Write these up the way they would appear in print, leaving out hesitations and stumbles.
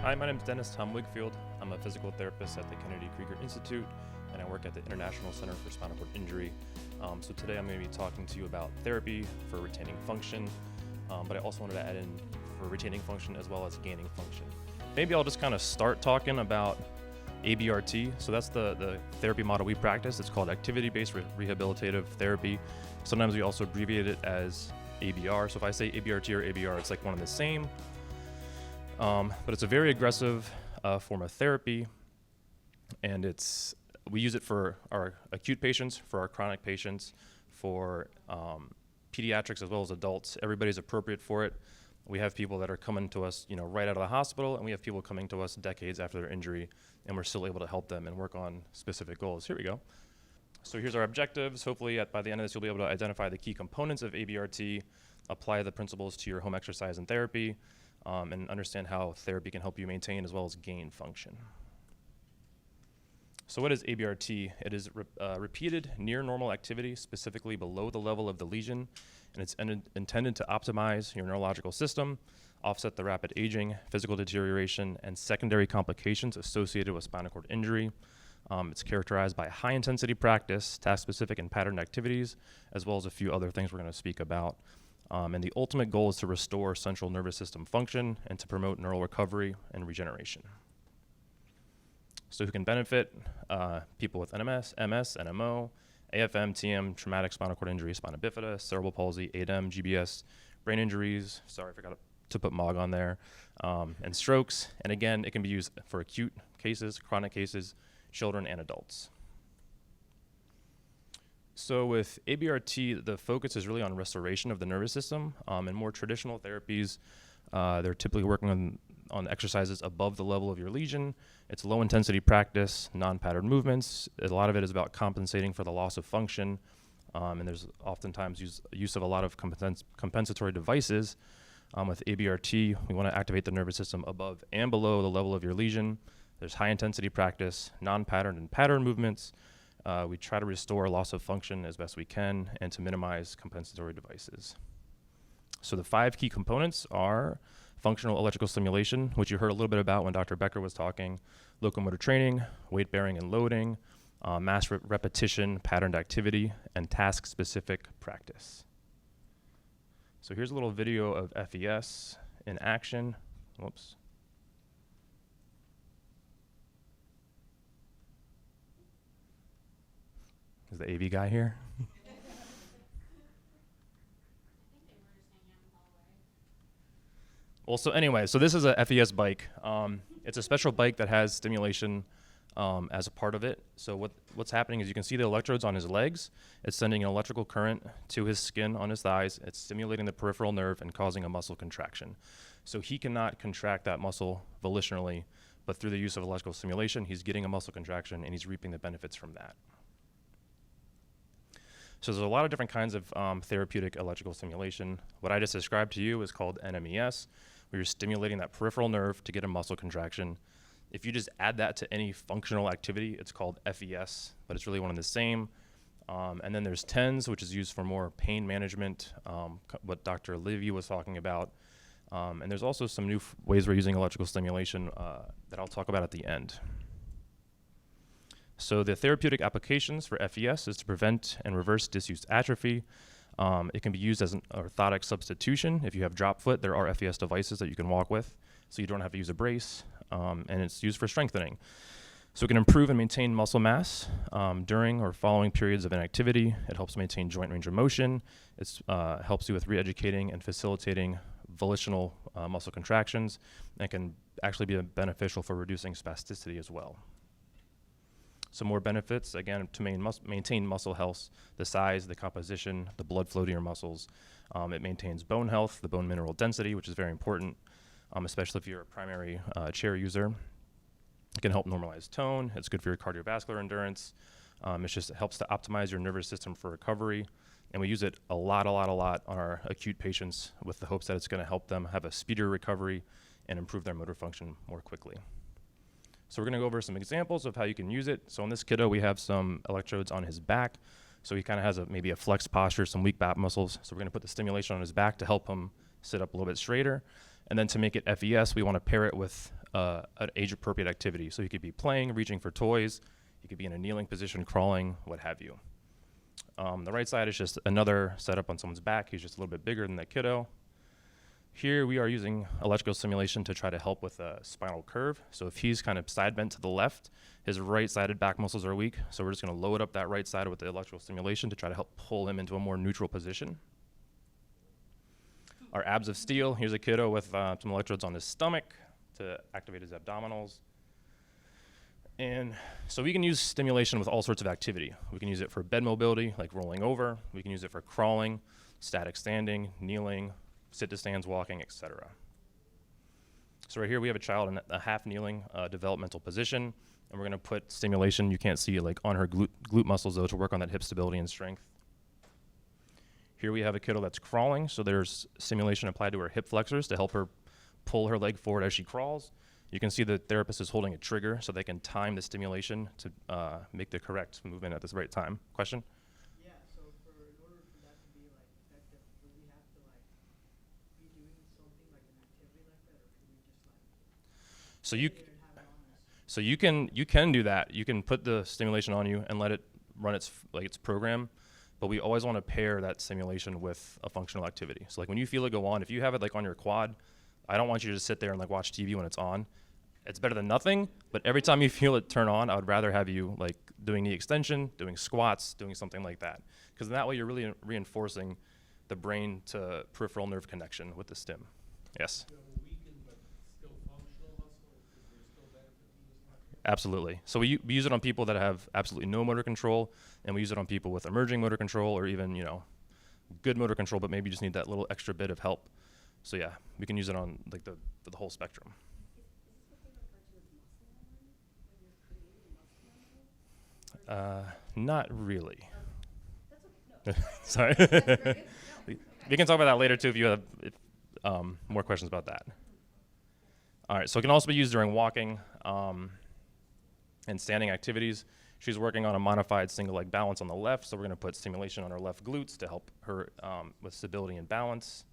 Hi, my name is Tom-Wigfield. I'm a physical therapist at the Kennedy Krieger Institute, and I work at the International Center for Spinal Cord Injury. So today I'm going to be talking to you about therapy for retaining function, but I also wanted to add in for retaining function as well as gaining function. Maybe I'll just kind of start talking about ABRT. So that's the therapy model we practice. It's called activity-based rehabilitative therapy. Sometimes we also abbreviate it as ABR. So if I say ABRT or ABR, it's like one and the same. But it's a very aggressive form of therapy, and we use it for our acute patients, for our chronic patients, for pediatrics as well as adults. Everybody's appropriate for it. We have people that are coming to us, right out of the hospital, and we have people coming to us decades after their injury, and we're still able to help them and work on specific goals. Here we go. So here's our objectives. Hopefully by the end of this, you'll be able to identify the key components of ABRT, apply the principles to your home exercise and therapy, and understand how therapy can help you maintain as well as gain function. So what is ABRT? It is repeated near normal activity, specifically below the level of the lesion, and it's intended to optimize your neurological system, offset the rapid aging, physical deterioration, and secondary complications associated with spinal cord injury. It's characterized by high-intensity practice, task-specific and patterned activities, as well as a few other things we're going to speak about. And the ultimate goal is to restore central nervous system function and to promote neural recovery and regeneration. So who can benefit? People with NMS, MS, NMO, AFM, TM, traumatic spinal cord injury, spina bifida, cerebral palsy, ADEM, GBS, brain injuries, sorry, I forgot to put MOG on there, and strokes. And again, it can be used for acute cases, chronic cases, children, and adults. So with ABRT, the focus is really on restoration of the nervous system. In more traditional therapies, they're typically working on exercises above the level of your lesion. It's low intensity practice, non-patterned movements. A lot of it is about compensating for the loss of function. And there's oftentimes use of a lot of compensatory devices. With ABRT, we want to activate the nervous system above and below the level of your lesion. There's high intensity practice, non-patterned and patterned movements. We try to restore loss of function as best we can and to minimize compensatory devices. So the 5 key components are functional electrical stimulation, which you heard a little bit about when Dr. Becker was talking, locomotor training, weight bearing and loading, mass repetition, patterned activity, and task-specific practice. So here's a little video of FES in action. Whoops. Is the AV guy here? Well, so anyway, so this is a FES bike. It's a special bike that has stimulation as a part of it. So what's happening is you can see the electrodes on his legs. It's sending an electrical current to his skin on his thighs. It's stimulating the peripheral nerve and causing a muscle contraction. So he cannot contract that muscle volitionally, but through the use of electrical stimulation, he's getting a muscle contraction and he's reaping the benefits from that. So there's a lot of different kinds of therapeutic electrical stimulation. What I just described to you is called NMES, where you're stimulating that peripheral nerve to get a muscle contraction. If you just add that to any functional activity, it's called FES, but it's really one and the same. And then there's TENS, which is used for more pain management, what Dr. Livy was talking about. And there's also some new ways we're using electrical stimulation that I'll talk about at the end. So the therapeutic applications for FES is to prevent and reverse disuse atrophy. It can be used as an orthotic substitution. If you have drop foot, there are FES devices that you can walk with, so you don't have to use a brace, and it's used for strengthening. So it can improve and maintain muscle mass during or following periods of inactivity. It helps maintain joint range of motion. It helps you with re-educating and facilitating volitional muscle contractions, and can actually be beneficial for reducing spasticity as well. Some more benefits, again, to maintain muscle health, the size, the composition, the blood flow to your muscles. It maintains bone health, the bone mineral density, which is very important, especially if you're a primary chair user. It can help normalize tone. It's good for your cardiovascular endurance. It helps to optimize your nervous system for recovery. And we use it a lot on our acute patients with the hopes that it's going to help them have a speedier recovery and improve their motor function more quickly. So we're going to go over some examples of how you can use it. So in this kiddo, we have some electrodes on his back. So he kind of has maybe a flexed posture, some weak back muscles. So we're going to put the stimulation on his back to help him sit up a little bit straighter. And then to make it FES, we want to pair it with an age-appropriate activity. So he could be playing, reaching for toys. He could be in a kneeling position, crawling, what have you. The right side is just another setup on someone's back. He's just a little bit bigger than that kiddo. Here we are using electrical stimulation to try to help with a spinal curve. So if he's kind of side bent to the left, his right-sided back muscles are weak. So we're just going to load up that right side with the electrical stimulation to try to help pull him into a more neutral position. Our abs of steel. Here's a kiddo with some electrodes on his stomach to activate his abdominals. And so we can use stimulation with all sorts of activity. We can use it for bed mobility, like rolling over. We can use it for crawling, static standing, kneeling, sit to stands, walking, etc. So right here we have a child in a half kneeling developmental position, and we're going to put stimulation, you can't see it, like on her glute muscles though, to work on that hip stability and strength. Here we have a kiddo that's crawling, so there's stimulation applied to her hip flexors to help her pull her leg forward as she crawls. You can see the therapist is holding a trigger so they can time the stimulation to make the correct movement at this right time. Question? Yeah, so in order for that to be like effective, do we have to like be doing something like an activity like that, or can we just like So you sit there and have it on us? So you can do that. You can put the stimulation on you and let it run its program, but we always want to pair that stimulation with a functional activity. So like when you feel it go on, if you have it like on your quad, I don't want you to just sit there and like watch TV when it's on. It's better than nothing, but every time you feel it turn on, I would rather have you like doing knee extension, doing squats, doing something like that. Because in that way you're really reinforcing the brain to peripheral nerve connection with the stim. Yes? Absolutely. So we use it on people that have absolutely no motor control, and we use it on people with emerging motor control or even, good motor control, but maybe just need that little extra bit of help. So yeah, we can use it on like the whole spectrum. Not really. Sorry. We can talk about that later too if you have more questions about that. All right, so it can also be used during walking and standing activities. She's working on a modified single leg balance on the left, so we're going to put stimulation on her left glutes to help her with stability and balance.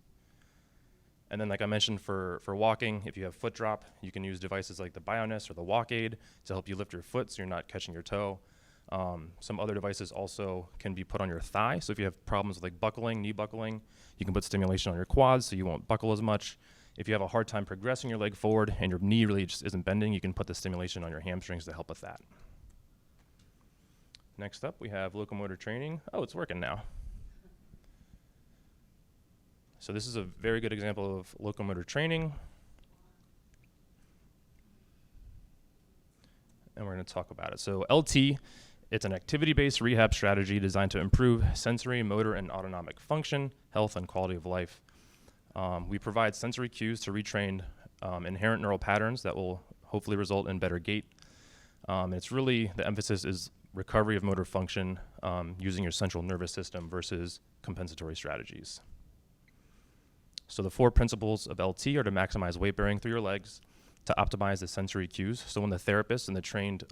And then like I mentioned for walking, if you have foot drop, you can use devices like the Bioness or the Walk Aid to help you lift your foot so you're not catching your toe. Some other devices also can be put on your thigh. So if you have problems with like buckling, knee buckling, you can put stimulation on your quads so you won't buckle as much. If you have a hard time progressing your leg forward and your knee really just isn't bending, you can put the stimulation on your hamstrings to help with that. Next up, we have locomotor training. Oh, it's working now. So this is a very good example of locomotor training. And we're going to talk about it. So LT, it's an activity-based rehab strategy designed to improve sensory, motor, and autonomic function, health, and quality of life. We provide sensory cues to retrain inherent neural patterns that will hopefully result in better gait. It's really, the emphasis is recovery of motor function using your central nervous system versus compensatory strategies. So the 4 principles of LT are to maximize weight bearing through your legs, to optimize the sensory cues. So when the therapist and the trained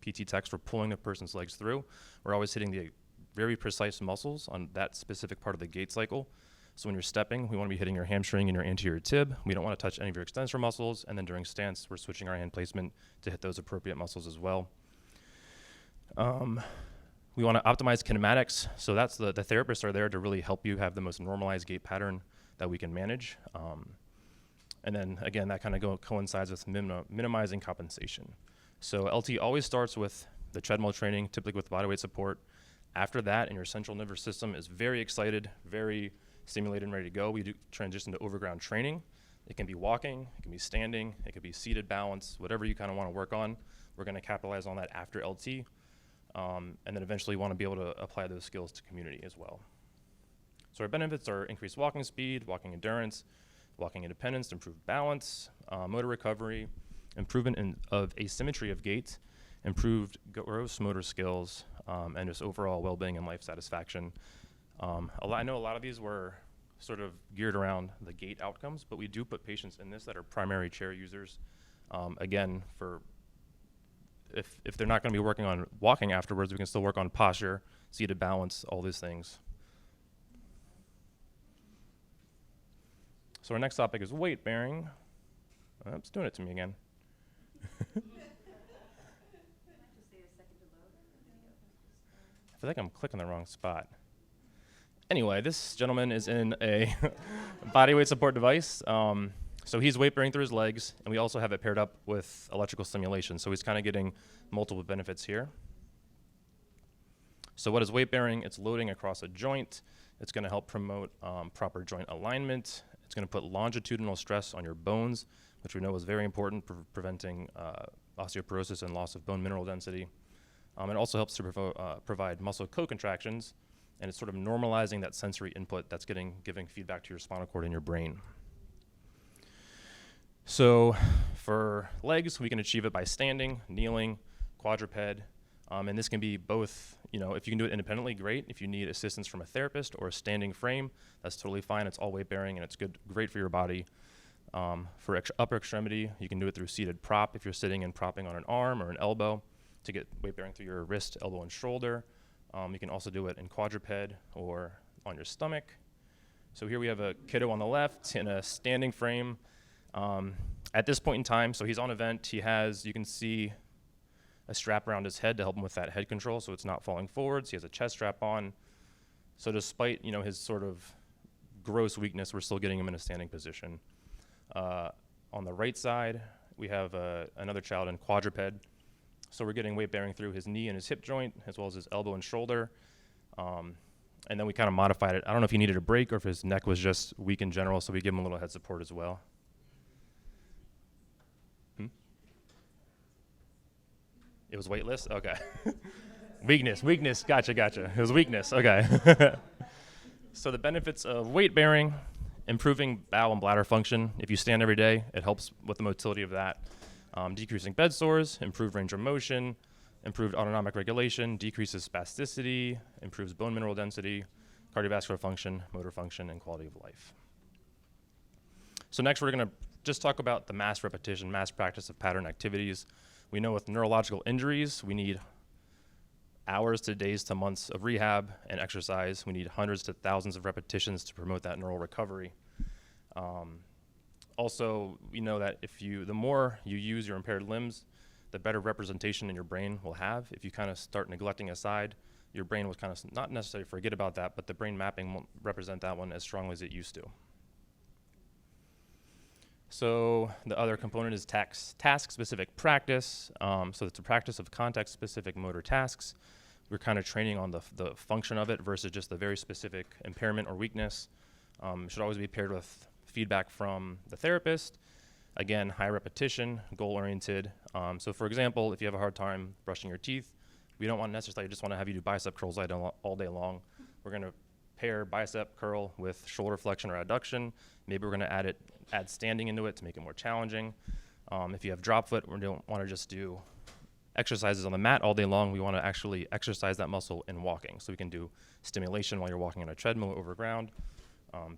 PT techs were pulling the person's legs through, we're always hitting the very precise muscles on that specific part of the gait cycle. So when you're stepping, we want to be hitting your hamstring and your anterior tib. We don't want to touch any of your extensor muscles. And then during stance, we're switching our hand placement to hit those appropriate muscles as well. We want to optimize kinematics. So that's the therapists are there to really help you have the most normalized gait pattern that we can manage. And then again, that kind of coincides with minimizing compensation. So LT always starts with the treadmill training, typically with bodyweight support. After that, and your central nervous system is very excited, very stimulated and ready to go, we do transition to overground training. It can be walking, it can be standing, it could be seated balance, whatever you kind of want to work on. We're going to capitalize on that after LT, and then eventually want to be able to apply those skills to community as well. So our benefits are increased walking speed, walking endurance, walking independence, improved balance, motor recovery, improvement of asymmetry of gait, improved gross motor skills, and just overall well-being and life satisfaction. I know a lot of these were sort of geared around the gait outcomes, but we do put patients in this that are primary chair users. Again, if they're not going to be working on walking afterwards, we can still work on posture, seated balance, all these things. So our next topic is weight bearing. It's doing it to me again. I feel like I'm clicking the wrong spot. Anyway, this gentleman is in a body weight support device. So he's weight bearing through his legs, and we also have it paired up with electrical stimulation. So he's kind of getting multiple benefits here. So what is weight bearing? It's loading across a joint. It's going to help promote proper joint alignment. It's going to put longitudinal stress on your bones, which we know is very important for preventing osteoporosis and loss of bone mineral density. It also helps to provide muscle co-contractions, and it's sort of normalizing that sensory input that's giving feedback to your spinal cord and your brain. So for legs, we can achieve it by standing, kneeling, quadruped, and this can be both, if you can do it independently, great. If you need assistance from a therapist or a standing frame, that's totally fine. It's all weight bearing and it's great for your body. For upper extremity, you can do it through seated prop if you're sitting and propping on an arm or an elbow to get weight bearing through your wrist, elbow, and shoulder. You can also do it in quadruped or on your stomach. So here we have a kiddo on the left in a standing frame. At this point in time, so he's on a vent, you can see a strap around his head to help him with that head control so it's not falling forwards. He has a chest strap on. So despite, his sort of gross weakness, we're still getting him in a standing position. On the right side, we have another child in quadruped. So we're getting weight bearing through his knee and his hip joint, as well as his elbow and shoulder. And then we kind of modified it. I don't know if he needed a break or if his neck was just weak in general, so we give him a little head support as well. It was weightless? Okay. Weakness. Gotcha. It was weakness. Okay. So the benefits of weight bearing: improving bowel and bladder function. If you stand every day, it helps with the motility of that. Decreasing bed sores, improved range of motion, improved autonomic regulation, decreases spasticity, improves bone mineral density, cardiovascular function, motor function, and quality of life. So next we're going to just talk about the mass repetition, mass practice of pattern activities. We know with neurological injuries, we need hours to days to months of rehab and exercise. We need hundreds to thousands of repetitions to promote that neural recovery. Also, we know that the more you use your impaired limbs, the better representation in your brain will have. If you kind of start neglecting a side, your brain will kind of not necessarily forget about that, but the brain mapping won't represent that one as strongly as it used to. So the other component is task-specific practice. So it's a practice of context-specific motor tasks. We're kind of training on the function of it versus just the very specific impairment or weakness. It should always be paired with feedback from the therapist. Again, high repetition, goal-oriented. So for example, if you have a hard time brushing your teeth, we don't want necessarily just want to have you do bicep curls all day long. We're going to pair bicep curl with shoulder flexion or adduction. Maybe we're going to add standing into it to make it more challenging. If you have drop foot, we don't want to just do exercises on the mat all day long. We want to actually exercise that muscle in walking. So we can do stimulation while you're walking on a treadmill over ground,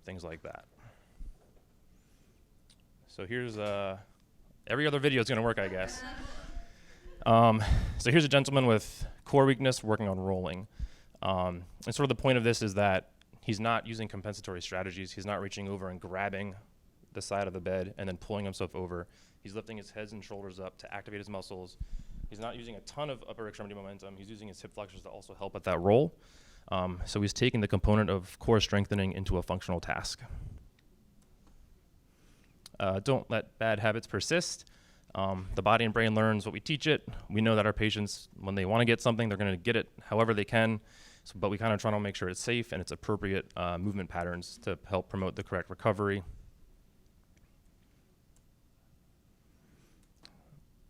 things like that. So here's every other video is going to work, I guess. So here's a gentleman with core weakness working on rolling. And sort of the point of this is that he's not using compensatory strategies. He's not reaching over and grabbing the side of the bed and then pulling himself over. He's lifting his head and shoulders up to activate his muscles. He's not using a ton of upper extremity momentum. He's using his hip flexors to also help at that roll. So he's taking the component of core strengthening into a functional task. Don't let bad habits persist. The body and brain learns what we teach it. We know that our patients, when they want to get something, they're going to get it however they can. But we kind of try to make sure it's safe and it's appropriate movement patterns to help promote the correct recovery.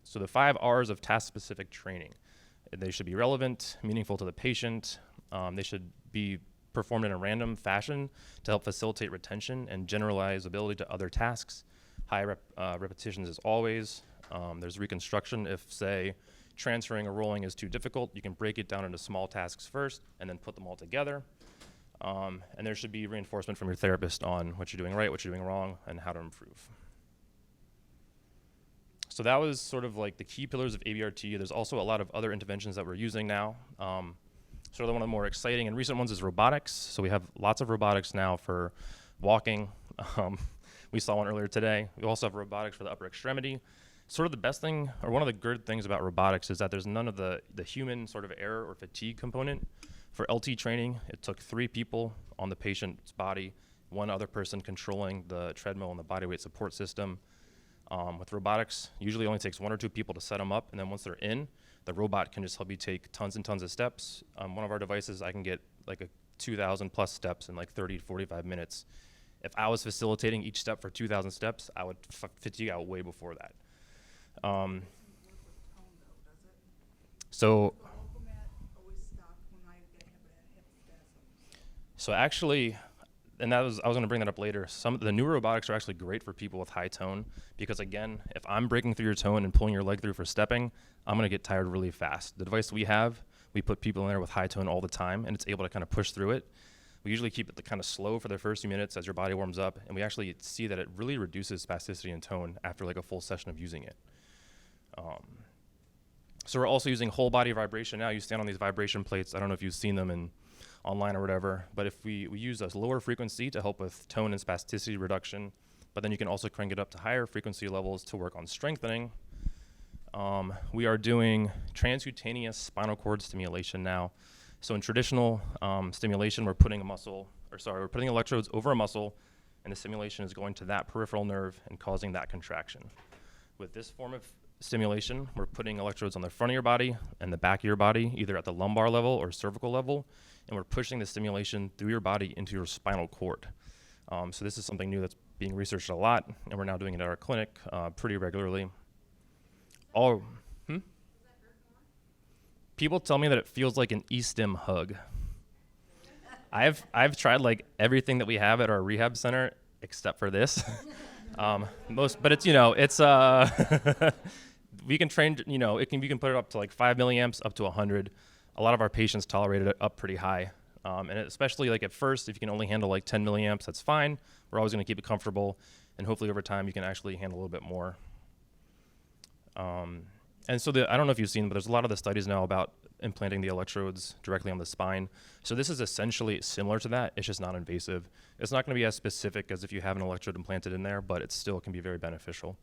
So the 5 R's of task-specific training. They should be relevant, meaningful to the patient. They should be performed in a random fashion to help facilitate retention and generalizability to other tasks. High repetitions as always. There's reconstruction if, say, transferring or rolling is too difficult. You can break it down into small tasks first and then put them all together. And there should be reinforcement from your therapist on what you're doing right, what you're doing wrong, and how to improve. So that was sort of like the key pillars of ABRT. There's also a lot of other interventions that we're using now. Sort of one of the more exciting and recent ones is robotics. So we have lots of robotics now for walking. We saw one earlier today. We also have robotics for the upper extremity. Sort of the best thing, or one of the good things about robotics is that there's none of the human sort of error or fatigue component. For LT training, it took 3 people on the patient's body, 1 other person controlling the treadmill and the body weight support system. With robotics, usually it only takes 1 or 2 people to set them up, and then once they're in, the robot can just help you take tons and tons of steps. One of our devices, I can get like a 2,000 plus steps in like 30 to 45 minutes. If I was facilitating each step for 2,000 steps, I would fatigue out way before that. So actually, and I was going to bring that up later. Some of the new robotics are actually great for people with high tone because, again, if I'm breaking through your tone and pulling your leg through for stepping, I'm going to get tired really fast. The device we have, we put people in there with high tone all the time, and it's able to kind of push through it. We usually keep it kind of slow for the first few minutes as your body warms up, and we actually see that it really reduces spasticity and tone after like a full session of using it. So we're also using whole body vibration now. You stand on these vibration plates. I don't know if you've seen them online or whatever, but if we use a lower frequency to help with tone and spasticity reduction, but then you can also crank it up to higher frequency levels to work on strengthening. We are doing transcutaneous spinal cord stimulation now. So in traditional stimulation, we're putting electrodes over a muscle, and the stimulation is going to that peripheral nerve and causing that contraction. With this form of stimulation, we're putting electrodes on the front of your body and the back of your body, either at the lumbar level or cervical level, and we're pushing the stimulation through your body into your spinal cord. So this is something new that's being researched a lot, and we're now doing it at our clinic pretty regularly. People tell me that it feels like an E-stim hug. I've tried like everything that we have at our rehab center except for this. But it's we can train, we can put it up to like 5 milliamps up to 100. A lot of our patients tolerated it up pretty high. And especially like at first, if you can only handle like 10 milliamps, that's fine. We're always going to keep it comfortable. And hopefully over time, you can actually handle a little bit more. And so I don't know if you've seen, but there's a lot of the studies now about implanting the electrodes directly on the spine. So this is essentially similar to that. It's just not invasive. It's not going to be as specific as if you have an electrode implanted in there, but it still can be very beneficial.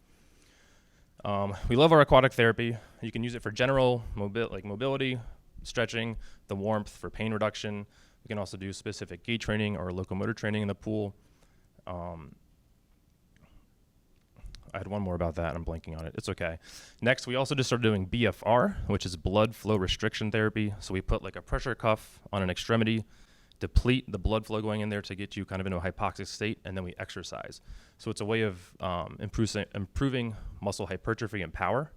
We love our aquatic therapy. You can use it for general mobility, stretching, the warmth for pain reduction. We can also do specific gait training or locomotor training in the pool. I had one more about that. I'm blanking on it. It's okay. Next, we also just started doing BFR, which is blood flow restriction therapy. So we put like a pressure cuff on an extremity, deplete the blood flow going in there to get you kind of into a hypoxic state, and then we exercise. So it's a way of improving muscle hypertrophy and power.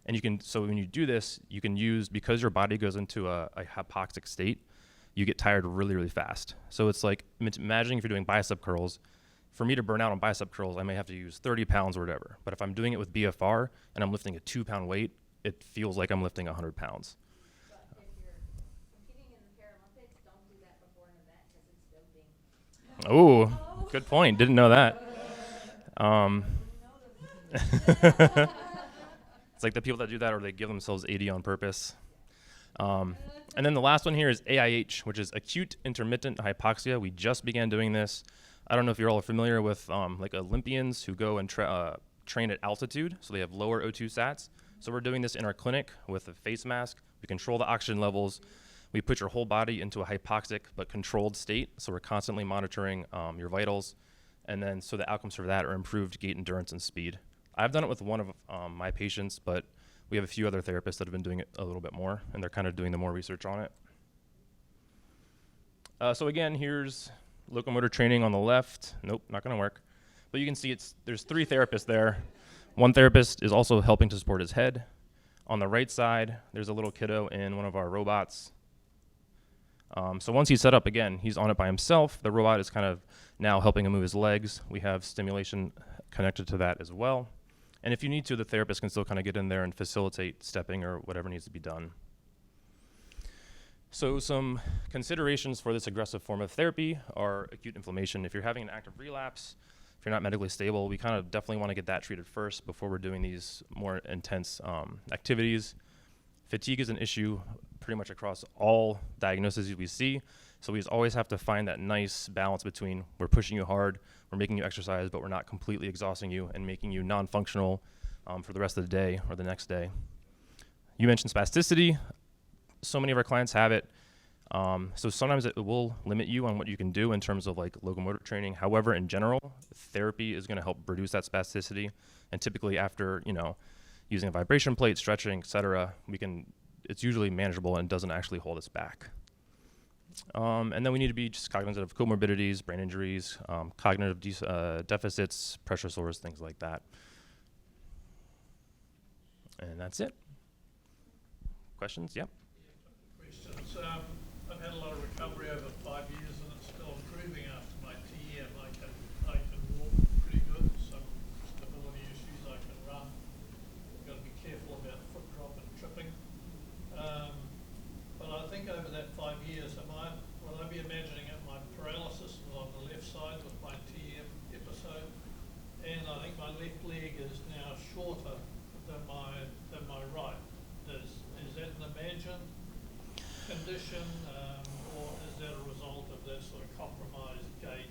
And so when you do this, you can use, because your body goes into a hypoxic state, you get tired really, really fast. So it's like, imagine if you're doing bicep curls. For me to burn out on bicep curls, I may have to use 30 pounds or whatever. But if I'm doing it with BFR and I'm lifting a 2-pound weight, it feels like I'm lifting 100 pounds. But if you're competing in the Paralympics, don't do that before an event because it's doping. Oh, good point. Didn't know that. It's like the people that do that, or they give themselves 80 on purpose. And then the last one here is AIH, which is acute intermittent hypoxia. We just began doing this. I don't know if you're all familiar with like Olympians who go and train at altitude, so they have lower O2 sats. So we're doing this in our clinic with a face mask. We control the oxygen levels. We put your whole body into a hypoxic but controlled state, so we're constantly monitoring your vitals. And then so the outcomes for that are improved gait endurance and speed. I've done it with one of my patients, but we have a few other therapists that have been doing it a little bit more, and they're kind of doing the more research on it. So again, here's locomotor training on the left. Nope, not going to work. But you can see there's 3 therapists there. One therapist is also helping to support his head. On the right side, there's a little kiddo in one of our robots. So once he's set up, again, he's on it by himself. The robot is kind of now helping him move his legs. We have stimulation connected to that as well. And if you need to, the therapist can still kind of get in there and facilitate stepping or whatever needs to be done. So some considerations for this aggressive form of therapy are acute inflammation. If you're having an active relapse, if you're not medically stable, we kind of definitely want to get that treated first before we're doing these more intense activities. Fatigue is an issue pretty much across all diagnoses we see. So we always have to find that nice balance between we're pushing you hard, we're making you exercise, but we're not completely exhausting you and making you non-functional for the rest of the day or the next day. You mentioned spasticity. So many of our clients have it. So sometimes it will limit you on what you can do in terms of like locomotor training. However, in general, therapy is going to help reduce that spasticity. And typically after, using a vibration plate, stretching, etc., it's usually manageable and doesn't actually hold us back. And then we need to be just cognizant of comorbidities, brain injuries, cognitive deficits, pressure sores, things like that. And that's it. Questions? Yep. Questions. I've had a lot of recovery over 5 years and it's still improving after my TM. I can walk pretty good, some stability issues, I can run. Got to be careful about foot drop and tripping. But I think over that 5 years, will I be imagining it, my paralysis was on the left side with my TM episode, and I think my left leg is now shorter than my right. Is that an imagined condition, or is that a result of that sort of compromised gait?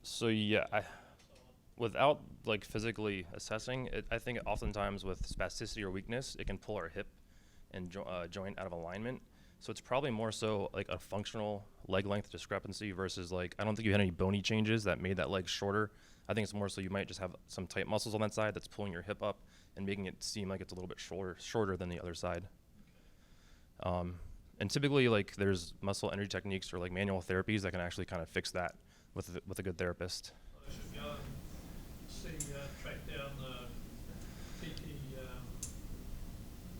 So yeah, without like physically assessing it, I think oftentimes with spasticity or weakness, it can pull our hip and joint out of alignment. So it's probably more so like a functional leg length discrepancy versus like, I don't think you had any bony changes that made that leg shorter. I think it's more so you might just have some tight muscles on that side that's pulling your hip up and making it seem like it's a little bit shorter than the other side. And typically like there's muscle energy techniques or like manual therapies that can actually kind of fix that with a good therapist. I should go and track down the PT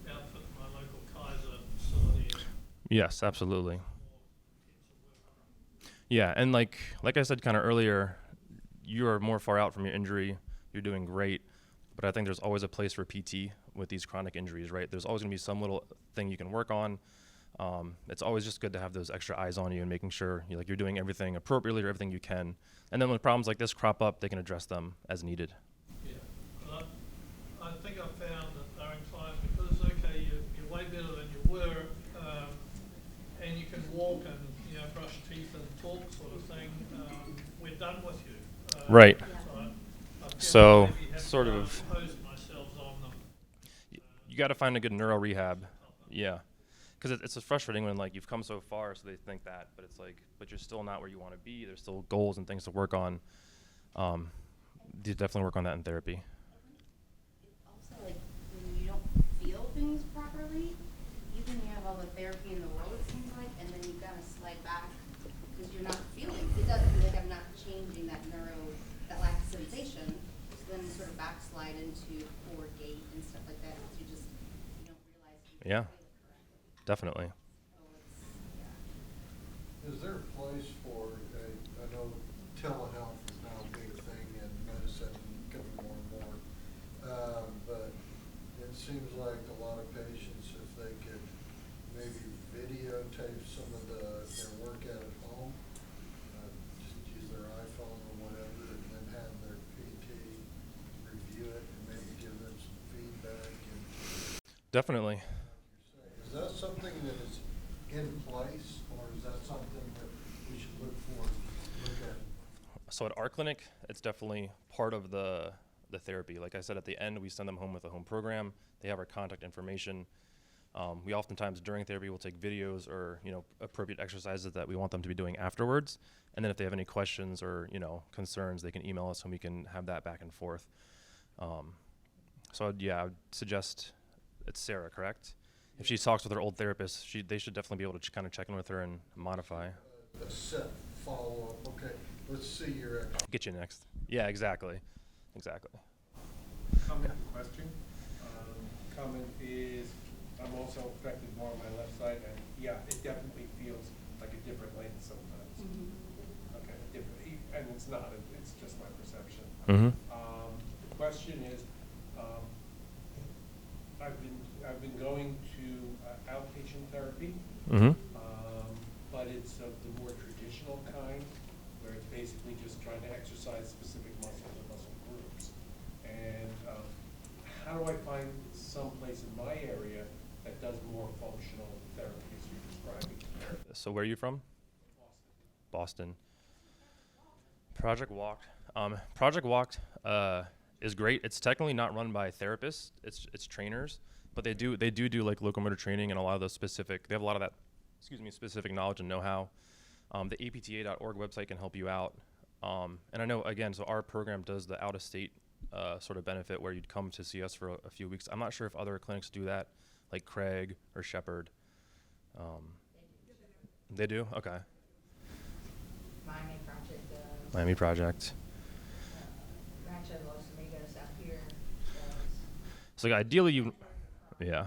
outfit at my local Kaiser facility. Yes, absolutely. Yeah, and like I said kind of earlier, you are more far out from your injury. You're doing great, but I think there's always a place for PT with these chronic injuries, right? There's always going to be some little thing you can work on. It's always just good to have those extra eyes on you and making sure you're doing everything appropriately or everything you can. And then when problems like this crop up, they can address them as needed. Yeah, but I think I've found that during time, because okay, you're way better than you were, and you can walk and brush teeth and talk sort of thing, we're done with you. Right. So So sort of, post myself on them. you got to find a good neuro rehab. Yeah. Because it's frustrating when like you've come so far, so they think that, but it's like, but you're still not where you want to be. There's still goals and things to work on. You definitely work on that in therapy. Also, like when you don't feel things properly, even you have all the therapy in the world, it seems like, and then you kind of slide back because you're not feeling. It doesn't feel like I'm not changing that that lack of sensation. So then sort of backslide into poor gait and stuff like that because you don't realize you Yeah. feel it correctly. Definitely. So it's, yeah. Is there a place for, I know telehealth is now a big thing in medicine, becoming more and more, but it seems like a lot of patients, if they could maybe videotape some of their workout at home, just use their iPhone or whatever, and then have their PT review it and maybe give them some feedback. And Definitely. is that something that is in place, or is that something that we should look at? So at our clinic, it's definitely part of the therapy. Like I said, at the end, we send them home with a home program. They have our contact information. We oftentimes during therapy will take videos or appropriate exercises that we want them to be doing afterwards. And then if they have any questions or concerns, they can email us and we can have that back and forth. So yeah, I would suggest it's Sarah, correct? If she talks with her old therapist, they should definitely be able to kind of check in with her and modify. A set follow-up, okay, let's see your exercise. Get you next. Yeah, exactly. Comment, question. Comment is, I'm also affected more on my left side, and yeah, it definitely feels like a different length sometimes. Okay, different, and it's not, it's just my perception. Mm-hmm. The question is, I've been going to outpatient therapy, Mm-hmm. but it's of the more traditional kind, where it's basically just trying to exercise specific muscles and muscle groups. And how do I find some place in my area that does more functional therapy as you're describing? So where are you from? Boston. Project Walked. Project Walked is great. It's technically not run by therapists. It's trainers, but they do like locomotor training and a lot of those specific. They have a lot of that specific knowledge and know-how. The apta.org website can help you out. And I know, again, so our program does the out-of-state sort of benefit where you'd come to see us for a few weeks. I'm not sure if other clinics do that, like Craig or Shepherd. They do? Okay. Miami Project does. Miami Project. Rancho Los Amigos out here does. So ideally yeah.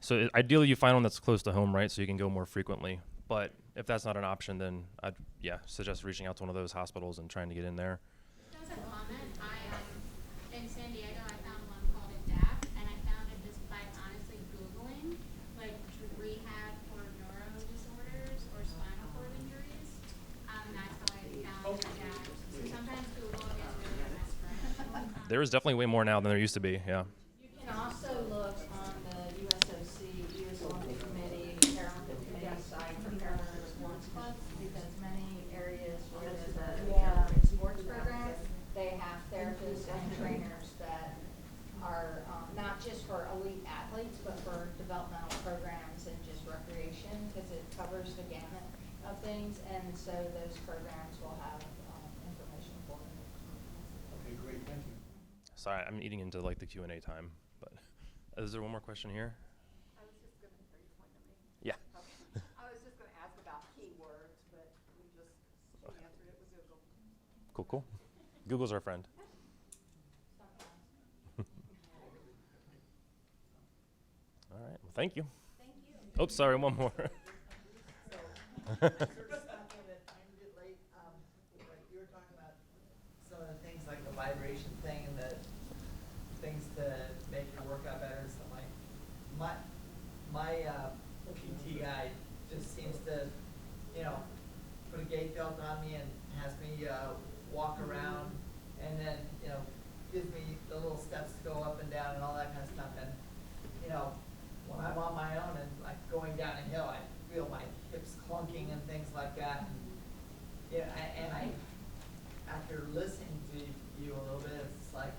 So ideally you find one that's close to home, right? So you can go more frequently. But if that's not an option, then I'd suggest reaching out to one of those hospitals and trying to get in there. As a comment, in San Diego, I found one called ADAPT, and I found it just by honestly Googling, like rehab for neuro disorders or spinal cord injuries. That's how I found ADAPT. So sometimes Google is really your best friend. There is definitely way more now than there used to be, yeah. You can also look on the USOC, US Olympic Committee, Paralympic Committee site for Paralympic Sports Clubs, because many areas where there's a sports program, they have therapists and trainers that are not just for elite athletes, but for developmental programs and just recreation, because it covers the gamut of things, and so those programs will have information for them. Okay, great, thank you. Sorry, I'm eating into like the Q&A time, but is there one more question here? I was just gonna, are you pointing at me? Yeah. Okay. I was just gonna ask about keywords, but you just answered it with Google. Cool. Google's our friend. All right, well, thank you. Thank you. Oh, sorry, one more. Sort of stuff in it, I'm a bit late, but you were talking about some of the things like the vibration thing and the things to make your workout better and stuff like. My PT guy just seems to, put a gait belt on me and has me walk around, and then gives me the little steps to go up and down and all that kind of stuff. And when I'm on my own and like going down a hill, I feel my hips clunking and things like that. And I, after listening to you a little bit, it's like,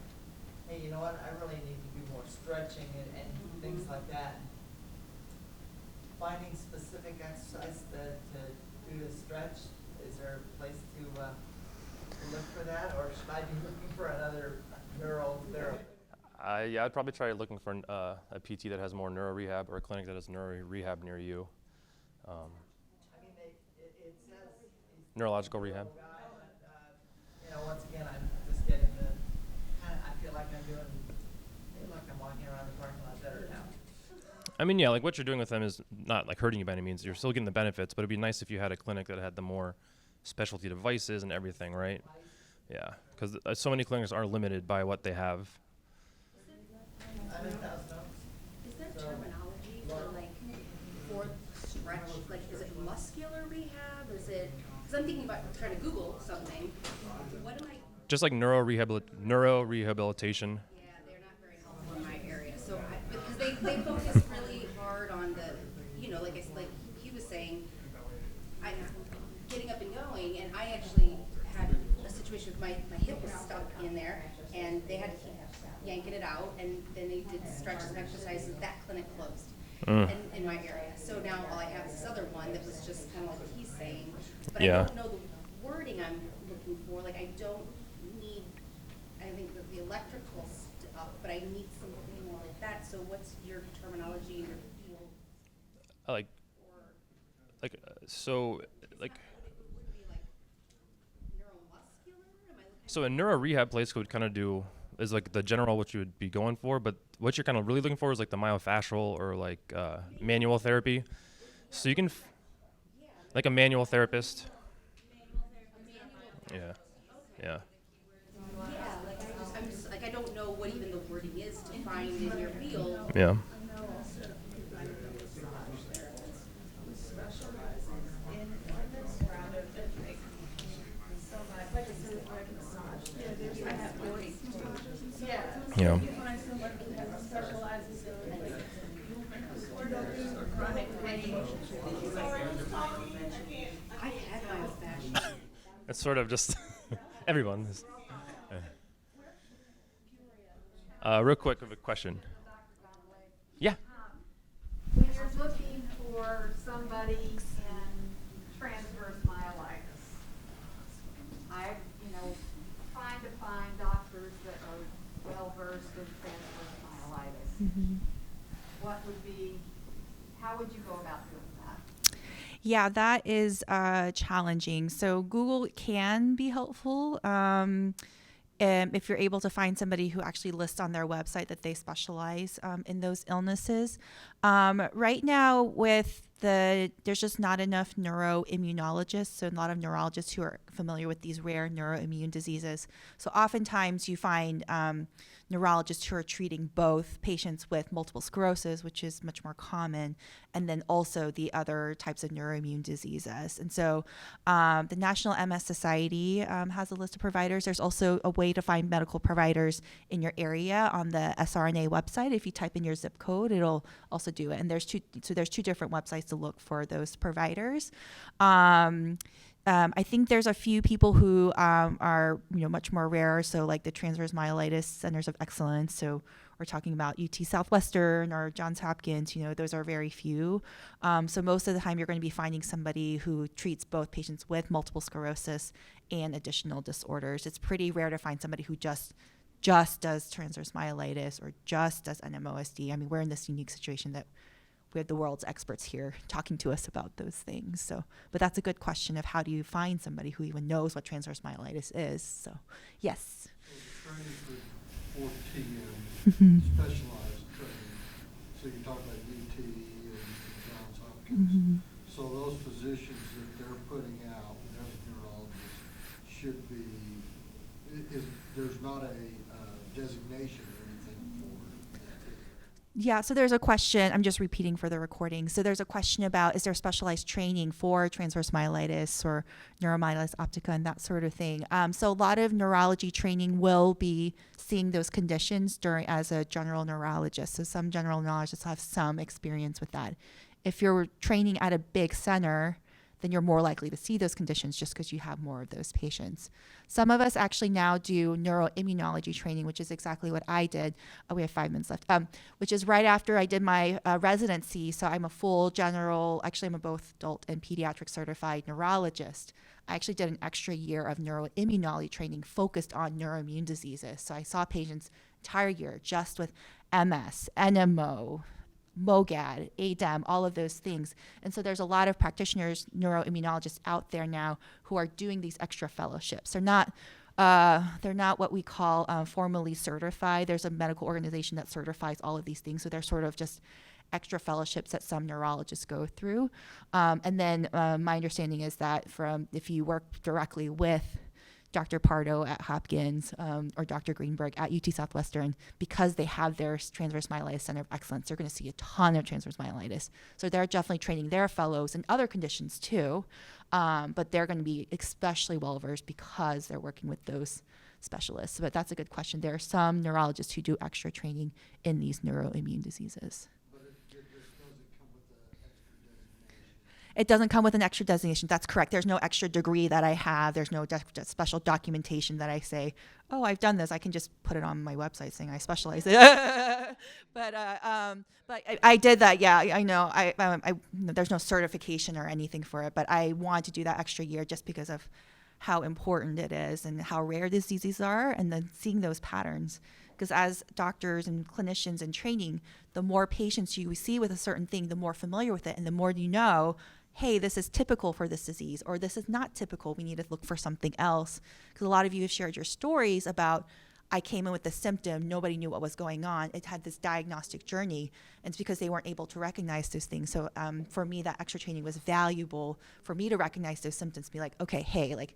hey, you know what? I really need to do more stretching and things like that. Finding specific exercise to do to stretch. Is there a place to look for that, or should I be looking for another neurotherapist? I'd probably try looking for a PT that has more neuro rehab or a clinic that has neuro rehab near you. I mean, it says he's Neurological rehab. guy, but, once again, I'm just getting I feel like I'm doing, I'm walking around the parking lot better now. I mean, yeah, like what you're doing with them is not like hurting you by any means. You're still getting the benefits, but it'd be nice if you had a clinic that had the more specialty devices and everything, right? Yeah, because so many clinics are limited by what they have. I'm in Thousand Oaks. Is there terminology for stretch? Like, is it muscular rehab? Is it? Because I'm thinking about trying to Google something. What am I? Just like neuro rehabilitation. Yeah, they're not very helpful in my area. So because they focus really hard on the, like he was saying, I getting up and going, and I actually had a situation with my hip was stuck in there, and they had to keep yanking it out, and then they did stretches and exercises. That clinic closed in my area. So now all I have is this other one that was just kind of like what he's saying, but I don't know the wording I'm looking for. Like I don't need, I think the electrical stuff, but I need something more like that. So what's your terminology in your field? Would be like neuromuscular? Am I looking? So a neuro rehab place would kind of do is like the general what you would be going for, but what you're kind of really looking for is like the myofascial or like manual therapy. So you can like a manual therapist. Yeah. Yeah, like I'm just like I don't know what even the wording is to find in your field. Yeah. Yeah. I had myofascial. It's sort of just everyone. Real quick, of a question. Yeah. When you're looking for for somebody in transverse myelitis? Trying to find doctors that are well-versed in transverse myelitis. What would be, how would you go about doing that? Yeah, that is challenging. So Google can be helpful if you're able to find somebody who actually lists on their website that they specialize in those illnesses. Right now, there's just not enough neuroimmunologists, so a lot of neurologists who are familiar with these rare neuroimmune diseases. So oftentimes you find neurologists who are treating both patients with multiple sclerosis, which is much more common, and then also the other types of neuroimmune diseases. And so the National MS Society has a list of providers. There's also a way to find medical providers in your area on the SRNA website. If you type in your zip code, it'll also do it. And there's two different websites to look for those providers. I think there's a few people who are much more rare. So like the Transverse Myelitis Centers of Excellence. So we're talking about UT Southwestern or Johns Hopkins. Those are very few. So most of the time you're going to be finding somebody who treats both patients with multiple sclerosis and additional disorders. It's pretty rare to find somebody who just does transverse myelitis or just does NMOSD. I mean, we're in this unique situation that we have the world's experts here talking to us about those things. So, but that's a good question of how do you find somebody who even knows what transverse myelitis is. So, yes. So the training for TM, specialized training. So you're talking about UT and Johns Hopkins. So those physicians that they're putting out, those neurologists, should be, there's not a designation or anything for that. Yeah, so there's a question, I'm just repeating for the recording. So there's a question about, is there specialized training for transverse myelitis or neuromyelitis optica and that sort of thing? So a lot of neurology training will be seeing those conditions as a general neurologist. So some general neurologists have some experience with that. If you're training at a big center, then you're more likely to see those conditions just because you have more of those patients. Some of us actually now do neuroimmunology training, which is exactly what I did. We have 5 minutes left, which is right after I did my residency. So I'm a full general, actually I'm a both adult and pediatric certified neurologist. I actually did an extra year of neuroimmunology training focused on neuroimmune diseases. So I saw patients entire year just with MS, NMO, MOGAD, ADEM, all of those things. And so there's a lot of practitioners, neuroimmunologists out there now who are doing these extra fellowships. They're not what we call formally certified. There's a medical organization that certifies all of these things. So they're sort of just extra fellowships that some neurologists go through. And then my understanding is that if you work directly with Dr. Pardo at Hopkins or Dr. Greenberg at UT Southwestern, because they have their Transverse Myelitis Center of Excellence, they're going to see a ton of transverse myelitis. So they're definitely training their fellows in other conditions too, but they're going to be especially well-versed because they're working with those specialists. But that's a good question. There are some neurologists who do extra training in these neuroimmune diseases. It doesn't come with an extra designation. That's correct. There's no extra degree that I have. There's no special documentation that I say, oh, I've done this. I can just put it on my website saying I specialize. But I did that. Yeah, I know. There's no certification or anything for it, but I want to do that extra year just because of how important it is and how rare these diseases are, and then seeing those patterns. Because as doctors and clinicians in training, the more patients you see with a certain thing, the more familiar with it, and the more you know, hey, this is typical for this disease, or this is not typical. We need to look for something else. Because a lot of you have shared your stories about, I came in with this symptom, nobody knew what was going on. It had this diagnostic journey, and it's because they weren't able to recognize those things. So for me, that extra training was valuable for me to recognize those symptoms, be like, okay, hey, like,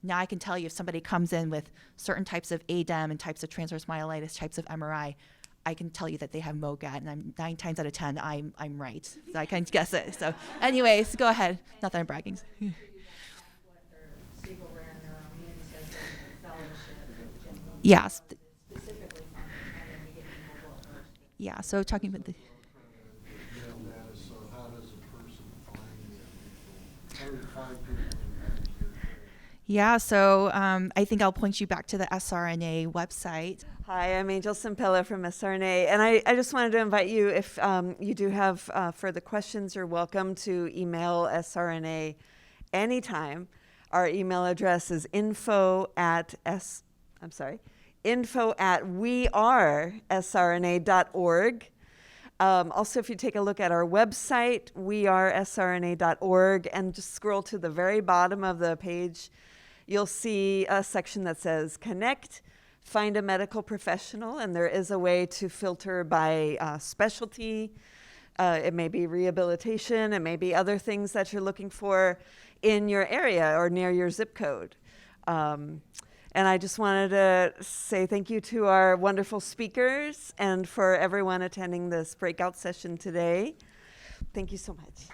now I can tell you if somebody comes in with certain types of ADEM and types of transverse myelitis, types of MRI, I can tell you that they have MOGAD, and I'm 9 times out of 10, I'm right. So I can guess it. So anyways, go ahead. Not that I'm bragging. Yes. Yeah, so talking about the... So how does a person find the people? How do you find people in your training? Yeah, so I think I'll point you back to the SRNA website. Hi, I'm Angel Simpella from SRNA, and I just wanted to invite you, if you do have further questions, you're welcome to email SRNA anytime. Our email address is info@wearesrna.org. Also, if you take a look at our website, wearesrna.org, and just scroll to the very bottom of the page, you'll see a section that says Connect, Find a Medical Professional, and there is a way to filter by specialty. It may be rehabilitation, it may be other things that you're looking for in your area or near your zip code. And I just wanted to say thank you to our wonderful speakers and for everyone attending this breakout session today. Thank you so much.